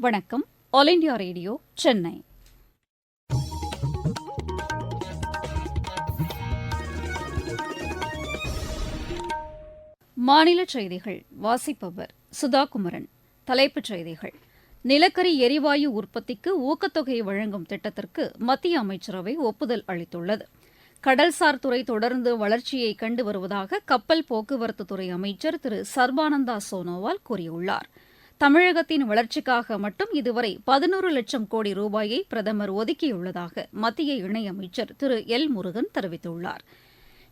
வணக்கம். All India radio, Chennai. மாநில செய்திகள் வாசிப்பவர் சுதாகுமரன். தலைப்புச் செய்திகள்: நிலக்கரி எரிவாயு உற்பத்திக்கு ஊக்கத்தொகை வழங்கும் திட்டத்திற்கு மத்திய அமைச்சரவை ஒப்புதல் அளித்துள்ளது. கடல்சார் துறை தொடர்ந்து வளர்ச்சியை கண்டு வருவதாக கப்பல் போக்குவரத்துத்துறை அமைச்சர் திரு சர்பானந்தா சோனோவால் கூறியுள்ளார். தமிழகத்தின் வளர்ச்சிக்காக மட்டும் இதுவரை 11 லட்சம் கோடி ரூபாயை பிரதமர் ஒதுக்கியுள்ளதாக மத்திய இணையமைச்சர் திரு எல் முருகன் தெரிவித்துள்ளார்.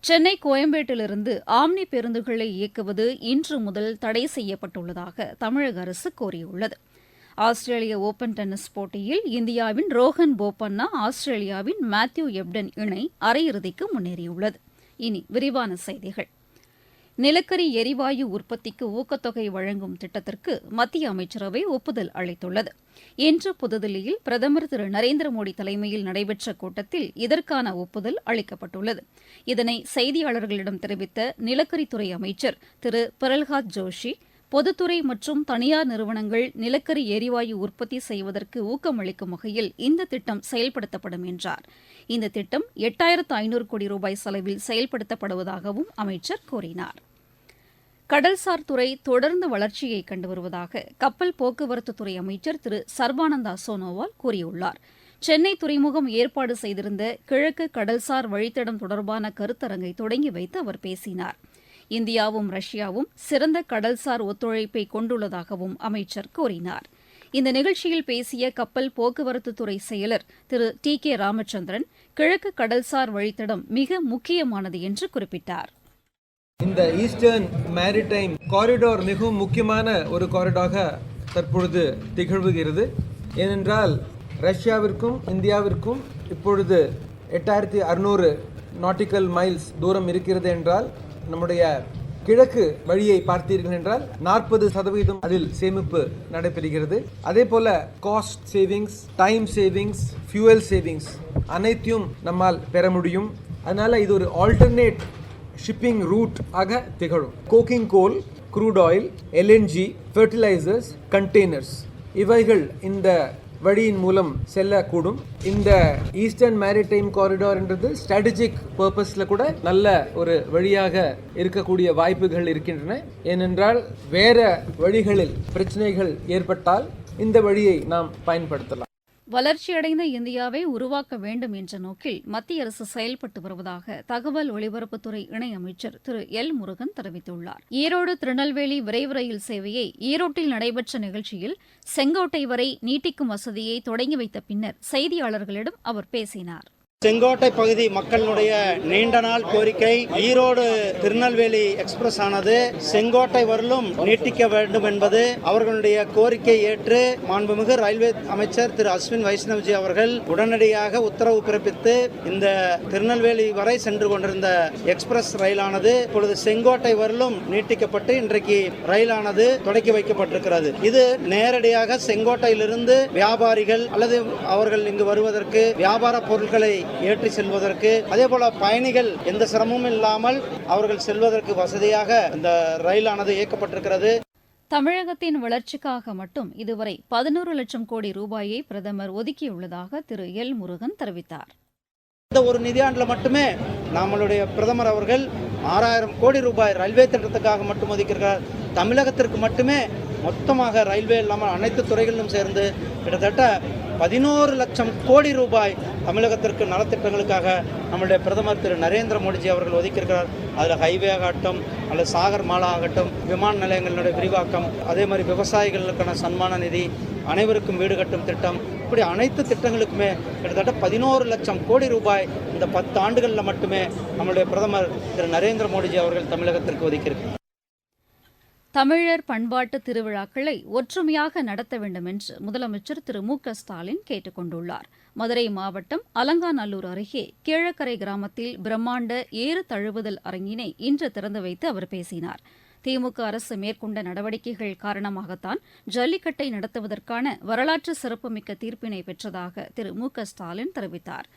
சென்னை கோயம்பேட்டிலிருந்து ஆம்னி பேருந்துகளை இயக்குவது இன்று முதல் தடை செய்யப்பட்டுள்ளதாக தமிழக அரசு கூறியுள்ளது. ஆஸ்திரேலிய ஓபன் டென்னிஸ் போட்டியில் இந்தியாவின் ரோஹன் போபண்ணா ஆஸ்திரேலியாவின் மேத்யூ எப்டன் இணை அரையிறுதிக்கு முன்னேறியுள்ளது. இனி விரிவான செய்திகள். நிலக்கரி எரிவாயு உற்பத்திக்கு ஊக்கத்தொகை வழங்கும் திட்டத்திற்கு மத்திய அமைச்சரவை ஒப்புதல் அளித்துள்ளது. இன்று புதுதில்லியில் பிரதமர் திரு நரேந்திர மோடி தலைமையில் நடைபெற்ற கூட்டத்தில் இதற்கான ஒப்புதல் அளிக்கப்பட்டுள்ளது. இதனை செய்தியாளர்களிடம் தெரிவித்த நிலக்கரித்துறை அமைச்சர் திரு பிரல்ஹாத் ஜோஷி, பொதுத்துறை மற்றும் தனியார் நிறுவனங்கள் நிலக்கரி எரிவாயு உற்பத்தி செய்வதற்கு ஊக்கமளிக்கும் வகையில் இந்த திட்டம் செயல்படுத்தப்படும் என்றார். இந்த திட்டம் 8500 கோடி ரூபாய் செலவில் செயல்படுத்தப்படுவதாகவும் அமைச்சர் கூறினார். கடல்சார் துறை தொடர்ந்து வளர்ச்சியை கண்டு வருவதாக கப்பல் போக்குவரத்துத்துறை அமைச்சர் திரு சர்பானந்தா சோனோவால் கூறியுள்ளார். சென்னை துறைமுகம் ஏற்பாடு செய்திருந்த கிழக்கு கடல்சார் வழித்தடம் தொடர்பான கருத்தரங்கை தொடங்கி வைத்து அவர் பேசினார். இந்தியாவும் ரஷ்யாவும் சிறந்த கடல்சார் ஒத்துழைப்பை கொண்டுள்ளதாகவும் அமைச்சர் கூறினார். இந்த நிகழ்ச்சியில் பேசிய கப்பல் போக்குவரத்துத்துறை செயலர் திரு டி கே ராமச்சந்திரன், கிழக்கு கடல்சார் வழித்தடம் மிக முக்கியமானது என்று குறிப்பிட்டார். இந்த ஈஸ்டர்ன் மேரிடைம் காரிடார் மிகவும் முக்கியமான ஒரு காரிடாராக தற்பொழுது திகழ்வுகிறது. ஏனென்றால் ரஷ்யாவிற்கும் இந்தியாவிற்கும் இப்பொழுது 8600 நாட்டிக்கல் மைல்ஸ் தூரம் இருக்கிறது என்றால், நம்முடைய கிழக்கு வழியை பார்த்தீர்கள் என்றால் 40% அதில் சேமிப்பு நடைபெறுகிறது. அதே போல cost savings, time savings, fuel savings அனைத்தையும் நம்மால் பெற முடியும். அதனால இது ஒரு ஆல்டர்னேட் ஷிப்பிங் ரூட் ஆக திகழும். Coking coal, crude oil, LNG, fertilisers, containers இவைகள் இந்த வழியின் மூலம் செல்லக்கூடும். இந்த ஈஸ்டர்ன் மேரிடைம் காரிடார் என்றது ஸ்ட்ராட்டஜிக் பர்பஸ்ல கூட நல்ல ஒரு வழியாக இருக்கக்கூடிய வாய்ப்புகள் இருக்கின்றன. ஏனென்றால் வேற வழிகளில் பிரச்சனைகள் ஏற்பட்டால் இந்த வழியை நாம் பயன்படுத்தலாம். வளர்ச்சியடைந்த இந்தியாவை உருவாக்க வேண்டும் என்ற நோக்கில் மத்திய அரசு செயல்பட்டு வருவதாக தகவல் ஒலிபரப்புத்துறை இணையமைச்சர் திரு எல் முருகன் தெரிவித்துள்ளார். ஈரோடு திருநெல்வேலி விரைவு ரயில் சேவையை ஈரோட்டில் நடைபெற்ற நிகழ்ச்சியில் செங்கோட்டை வரை நீட்டிக்கும் வசதியை தொடங்கி வைத்த பின்னர் செய்தியாளர்களிடம் அவர் பேசினார். செங்கோட்டை பகுதி மக்களுடைய நீண்ட நாள் கோரிக்கை ஈரோடு திருநெல்வேலி எக்ஸ்பிரஸ் ஆனது செங்கோட்டை வரலும் நீட்டிக்க வேண்டும் என்பது அவர்களுடைய கோரிக்கை ஏற்று மாண்புமிகு ரயில்வே அமைச்சர் திரு அஸ்வின் வைஷ்ணவ்ஜி அவர்கள் உடனடியாக உத்தரவு பிறப்பித்து இந்த திருநெல்வேலி வரை சென்று கொண்டிருந்த எக்ஸ்பிரஸ் ரயிலானது இப்பொழுது செங்கோட்டை வரலும் நீட்டிக்கப்பட்டு இன்றைக்கு ரயிலானது தொடக்கி வைக்கப்பட்டிருக்கிறது. இது நேரடியாக செங்கோட்டையிலிருந்து வியாபாரிகள் அல்லது அவர்கள் இங்கு வருவதற்கு வியாபார பொருட்களை ஏற்றி செல்வதற்கு, அதே போல பயணிகள் எந்த சிரமமும் இல்லாமல் அவர்கள் செல்வதற்கு வசதியாக இந்த ரயிலானது இயக்கப்பட்டிருக்கிறது. தமிழகத்தின் வளர்ச்சிக்காக மட்டும் இதுவரை 11 லட்சம் கோடி ரூபாயை பிரதமர் ஒதுக்கியுள்ளதாக திரு எல் முருகன் தெரிவித்தார். இந்த ஒரு நிதியாண்டில் மட்டுமே நம்மளுடைய பிரதமர் அவர்கள் 6000 கோடி ரூபாய் ரயில்வே திட்டத்துக்காக மட்டும் ஒதுக்கிறார். தமிழகத்திற்கு மட்டுமே மொத்தமாக ரயில்வே இல்லாமல் அனைத்து துறைகளிலும் சேர்ந்து கிட்டத்தட்ட 11 லட்சம் கோடி ரூபாய் தமிழகத்திற்கு நலத்திட்டங்களுக்காக நம்முடைய பிரதமர் திரு நரேந்திர மோடிஜி அவர்கள் ஒதுக்கியிருக்கிறார். அதில் ஹைவே ஆகட்டும், அல்லது சாகர் மாலா ஆகட்டும், விமான நிலையங்களுடைய விரிவாக்கம், அதே மாதிரி விவசாயிகளுக்கான சன்மான நிதி, அனைவருக்கும் வீடு கட்டும் திட்டம், இப்படி அனைத்து திட்டங்களுக்குமே கிட்டத்தட்ட 11 லட்சம் கோடி ரூபாய் இந்த 10 ஆண்டுகளில் மட்டுமே நம்முடைய பிரதமர் திரு நரேந்திர மோடிஜி அவர்கள் தமிழகத்திற்கு ஒதுக்கியிருக்கிறார். தமிழர் பண்பாட்டு திருவிழாக்களை ஒற்றுமையாக நடத்த வேண்டும் என்று முதலமைச்சர் திரு மு க ஸ்டாலின் கேட்டுக் கொண்டுள்ளார். மதுரை மாவட்டம் அலங்காநல்லூர் அருகே கீழக்கரை கிராமத்தில் பிரம்மாண்ட ஏறு தழுவுதல் அரங்கினை இன்று திறந்து வைத்து அவர் பேசினார். திமுக அரசு மேற்கொண்ட நடவடிக்கைகள் காரணமாகத்தான் ஜல்லிக்கட்டை நடத்துவதற்கான வரலாற்று சிறப்புமிக்க தீர்ப்பினை பெற்றதாக திரு மு க ஸ்டாலின் தெரிவித்தார்.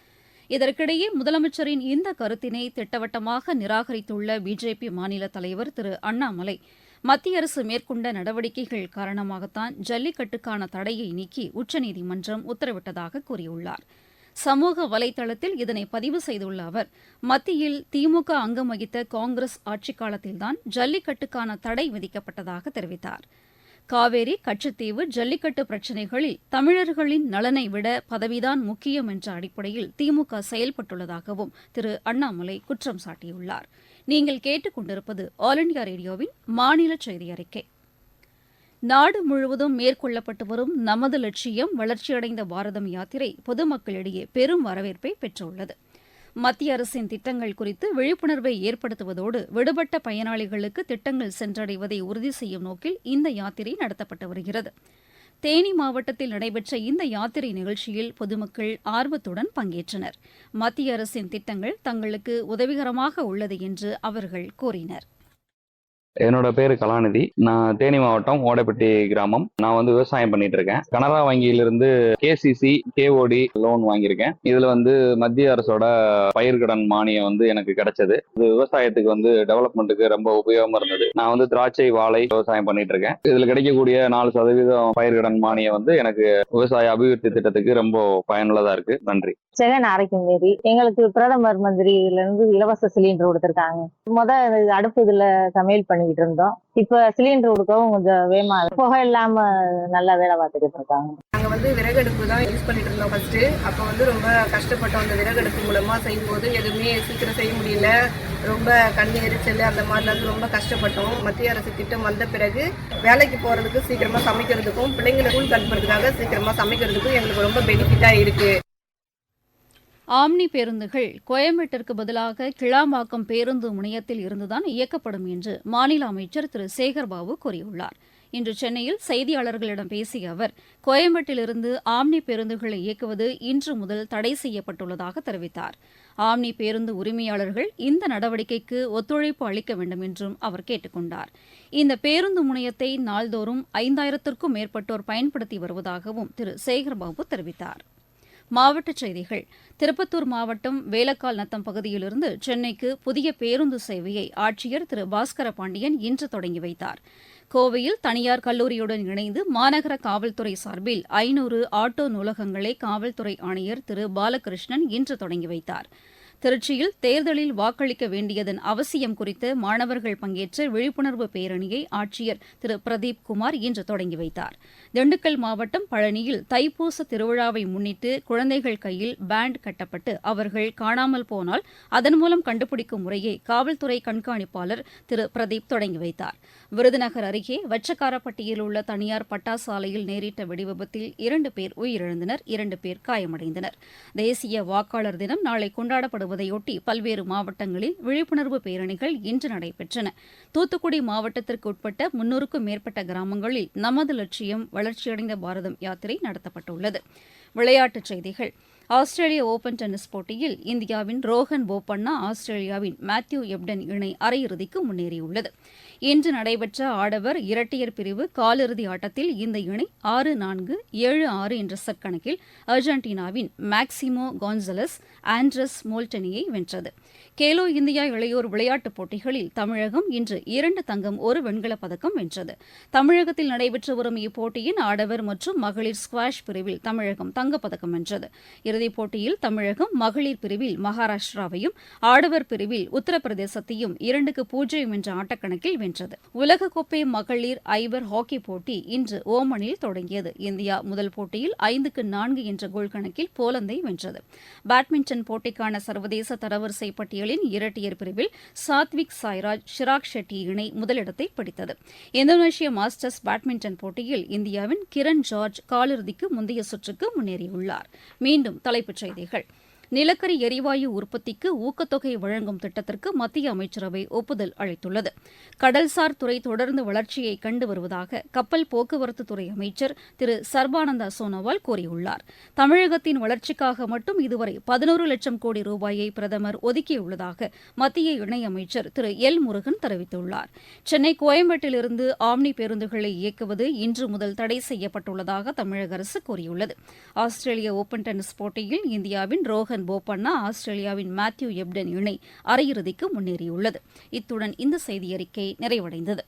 இதற்கிடையே முதலமைச்சரின் இந்த கருத்தினை திட்டவட்டமாக நிராகரித்துள்ள பிஜேபி மாநில தலைவர் திரு அண்ணாமலை, மத்திய அரசு மேற்கொண்ட நடவடிக்கைகள் காரணமாகத்தான் ஜல்லிக்கட்டுக்கான தடையை நீக்கி உச்சநீதிமன்றம் உத்தரவிட்டதாக கூறியுள்ளார். சமூக வலைதளத்தில் இதனை பதிவு செய்துள்ள அவர், மத்தியில் திமுக அங்கம் வகித்த காங்கிரஸ் ஆட்சிக் காலத்தில்தான் ஜல்லிக்கட்டுக்கான தடை விதிக்கப்பட்டதாக தெரிவித்தார். காவேரி, கச்சத்தீவு, ஜல்லிக்கட்டு பிரச்சினைகளில் தமிழர்களின் நலனை விட பதவிதான் முக்கியம் என்ற அடிப்படையில் திமுக செயல்பட்டுள்ளதாகவும் திரு அண்ணாமலை குற்றம் சாட்டியுள்ளார். நீங்கள் கேட்டுக் கொண்டிருப்பது ஆல் இண்டியா ரேடியோவின் மாநில செய்தி அறிக்கை. நாடு முழுவதும் மேற்கொள்ளப்பட்டு வரும் நமது லட்சியம் வளர்ச்சியடைந்த பாரதம் யாத்திரை பொதுமக்களிடையே பெரும் வரவேற்பை பெற்றுள்ளது. மத்திய அரசின் திட்டங்கள் குறித்து விழிப்புணர்வை ஏற்படுத்துவதோடு விடுபட்ட பயனாளிகளுக்கு திட்டங்கள் சென்றடைவதை உறுதி செய்யும் நோக்கில் இந்த யாத்திரை நடத்தப்பட்டு வருகிறது. தேனி மாவட்டத்தில் நடைபெற்ற இந்த யாத்திரை நிகழ்ச்சியில் பொதுமக்கள் ஆர்வத்துடன் பங்கேற்றனர். மத்திய அரசின் திட்டங்கள் தங்களுக்கு உதவிகரமாக உள்ளது என்று அவர்கள் கூறினர். என்னோட பேரு கலாநிதி. நான் தேனி மாவட்டம் ஓடைப்பட்டி கிராமம். நான் விவசாயம் பண்ணிட்டு இருக்கேன். கனரா வங்கியிலிருந்து KCC KOD லோன் வாங்கியிருக்கேன். இதுல மத்திய அரசோட பயிர்கடன் மானியம் எனக்கு கிடைச்சது. இது விவசாயத்துக்கு டெவலப்மெண்ட்டுக்கு ரொம்ப உபயோகமா இருந்தது. நான் திராட்சை, வாழை விவசாயம் பண்ணிட்டு இருக்கேன். இதுல கிடைக்கக்கூடிய 4% பயிர்கடன் மானியம் எனக்கு விவசாய அபிவிருத்தி திட்டத்துக்கு ரொம்ப பயனுள்ளதா இருக்கு. நன்றி. செகண்ட் ஆரோக்கியமேரி எங்களுக்கு பிரதமர் மந்திரியில இருந்து இலவச சிலிண்டர் கொடுத்திருக்காங்க. அடுப்பு இதுல சமையல் பண்ணிக்கிட்டு இருந்தோம். இப்ப சிலிண்டர் கொடுக்கவும் கொஞ்சம் வேகமா புகை இல்லாம நல்லா வேலை பார்த்துக்கிட்டு இருக்காங்க. நாங்க விறகடுப்பு தான் யூஸ் பண்ணிட்டு இருந்தோம் ஃபர்ஸ்ட். அப்ப ரொம்ப கஷ்டப்பட்டோம். அந்த விறகடுப்பு மூலமா செய்யும் போது எதுவுமே சீக்கிரம் செய்ய முடியல. ரொம்ப கண் எரிச்சல் அந்த மாதிரி ரொம்ப கஷ்டப்பட்டோம். மத்திய அரசு திட்டம் வந்த பிறகு வேலைக்கு போறதுக்கு சீக்கிரமா சமைக்கிறதுக்கும் பிள்ளைங்களை ஸ்கூல் அனுப்புறதுக்காக சீக்கிரமா சமைக்கிறதுக்கும் எங்களுக்கு ரொம்ப பெனிஃபிட்டா இருக்கு. ஆம்னி பேருந்துகள் கோயம்பேட்டிற்கு பதிலாக கிளாம்பாக்கம் பேருந்து முனையத்தில் இருந்துதான் இயக்கப்படும் என்று மாநில அமைச்சர் திரு சேகர்பாபு கூறியுள்ளார். இன்று சென்னையில் செய்தியாளர்களிடம் பேசிய அவர், கோயம்பேட்டிலிருந்து ஆம்னி பேருந்துகளை இயக்குவது இன்று முதல் தடை செய்யப்பட்டுள்ளதாக தெரிவித்தார். ஆம்னி பேருந்து உரிமையாளர்கள் இந்த நடவடிக்கைக்கு ஒத்துழைப்பு அளிக்க வேண்டும் என்றும் அவர் கேட்டுக் கொண்டார். இந்த பேருந்து முனையத்தை நாள்தோறும் 5000த்திற்கும் மேற்பட்டோர் பயன்படுத்தி வருவதாகவும் திரு சேகர்பாபு தெரிவித்தார். மாவட்டச் செய்திகள். திருப்பத்தூர் மாவட்டம் வேலக்கால் நத்தம் பகுதியிலிருந்து சென்னைக்கு புதிய பேருந்து சேவையை ஆட்சியர் திரு பாஸ்கர பாண்டியன் இன்று தொடங்கி வைத்தார். கோவையில் தனியார் கல்லூரியுடன் இணைந்து மாநகர காவல்துறை சார்பில் 500 ஆட்டோ நூலகங்களை காவல்துறை ஆணையர் திரு பாலகிருஷ்ணன் இன்று தொடங்கி வைத்தார். திருச்சியில் தேர்தலில் வாக்களிக்க வேண்டியதன் அவசியம் குறித்து மாணவர்கள் பங்கேற்ற விழிப்புணர்வு பேரணியை ஆட்சியர் திரு பிரதீப் குமார் இன்று தொடங்கி வைத்தார். திண்டுக்கல் மாவட்டம் பழனியில் தைப்பூச திருவிழாவை முன்னிட்டு குழந்தைகள் கையில் பேண்ட் கட்டப்பட்டு அவர்கள் காணாமல் போனால் அதன் மூலம் கண்டுபிடிக்கும் முறையை காவல்துறை கண்காணிப்பாளர் திரு பிரதீப் தொடங்கி வைத்தார். விருதுநகர் அருகே வச்சக்காரப்பட்டியில் உள்ள தனியார் பட்டாசு ஆலையில் நேரிட்ட வெடிவிபத்தில் 2 பேர் உயிரிழந்தனர், 2 பேர் காயமடைந்தனர். தேசிய வாக்காளர் தினம் நாளை கொண்டாடப்படுவதையொட்டி பல்வேறு மாவட்டங்களில் விழிப்புணர்வு பேரணிகள் இன்று நடைபெற்றன. தூத்துக்குடி மாவட்டத்திற்கு உட்பட்ட 300க்கும் மேற்பட்ட கிராமங்களில் நமது லட்சியம் வளர்ச்சியடைந்த பாரதம் யாத்திரை நடத்தப்பட்டுள்ளது. விளையாட்டுச் செய்திகள். ஆஸ்திரேலிய ஓபன் டென்னிஸ் போட்டியில் இந்தியாவின் ரோஹன் போபண்ணா ஆஸ்திரேலியாவின் மேத்யூ எப்டன் இணை அரையிறுதிக்கு முன்னேறியுள்ளது. இன்று நடைபெற்ற ஆடவர் இரட்டையர் பிரிவு காலிறுதி ஆட்டத்தில் இந்த இணை 6-4, 7-6 என்ற செட் கணக்கில் அர்ஜென்டினாவின் மேக்சிமோ கான்சலஸ் ஆண்ட்ரஸ் மோல்டனியை வென்றது. கேலோ இந்தியா இளையோர் விளையாட்டுப் போட்டிகளில் தமிழகம் இன்று 2 தங்கம் 1 வெண்கலப் பதக்கம் வென்றது. தமிழகத்தில் நடைபெற்று வரும் இப்போட்டியின் ஆடவர் மற்றும் மகளிர் ஸ்குவாஷ் பிரிவில் தமிழகம் தங்கப்பதக்கம் வென்றது. இறுதிப் போட்டியில் தமிழகம் மகளிர் பிரிவில் மகாராஷ்டிராவையும் ஆடவர் பிரிவில் உத்தரப்பிரதேசத்தையும் 2-0 என்ற ஆட்டக்கணக்கில் வென்றது. உலகக்கோப்பை மகளிர் ஐவர் ஹாக்கி போட்டி இன்று ஓமனில் தொடங்கியது. இந்தியா முதல் போட்டியில் 5-4 என்ற கோல் கணக்கில் போலந்தை வென்றது. பேட்மிண்டன் போட்டிக்கான சர்வதேச தரவரிசை பட்டியலின் இரட்டையர் பிரிவில் சாத்விக் சாய்ராஜ் ஷிராக் ஷெட்டி இணை முதலிடத்தை பிடித்தது. இந்தோனேஷிய மாஸ்டர்ஸ் பேட்மிண்டன் போட்டியில் இந்தியாவின் கிரண் ஜார்ஜ் காலிறுதிக்கு முந்தைய சுற்றுக்கு முன்னேறியுள்ளார். மீண்டும் தலைப்புச் செய்திகள். நிலக்கரி எரிவாயு உற்பத்திக்கு ஊக்கத்தொகை வழங்கும் திட்டத்திற்கு மத்திய அமைச்சரவை ஒப்புதல் அளித்துள்ளது. கடல்சார் துறை தொடர்ந்து வளர்ச்சியை கண்டு வருவதாக கப்பல் போக்குவரத்துத்துறை அமைச்சர் திரு சர்பானந்தா சோனோவால் கூறியுள்ளார். தமிழகத்தின் வளர்ச்சிக்காக மட்டும் இதுவரை 11 லட்சம் கோடி ரூபாயை பிரதமர் ஒதுக்கியுள்ளதாக மத்திய இணையமைச்சர் திரு எல் முருகன் தெரிவித்துள்ளார். சென்னை கோயம்பேட்டிலிருந்து ஆம்னி பேருந்துகளை இயக்குவது இன்று முதல் தடை செய்யப்பட்டுள்ளதாக தமிழக அரசு கூறியுள்ளது. ஆஸ்திரேலிய ஓபன் டென்னிஸ் போட்டியில் இந்தியாவின் ரோஹன் போபண்ணா ஆஸ்திரேலியாவின் மேத்யூ எப்டன் இணை அரையிறுதிக்கு முன்னேறியுள்ளது. இத்துடன் இந்த செய்தியறிக்கை நிறைவடைந்தது.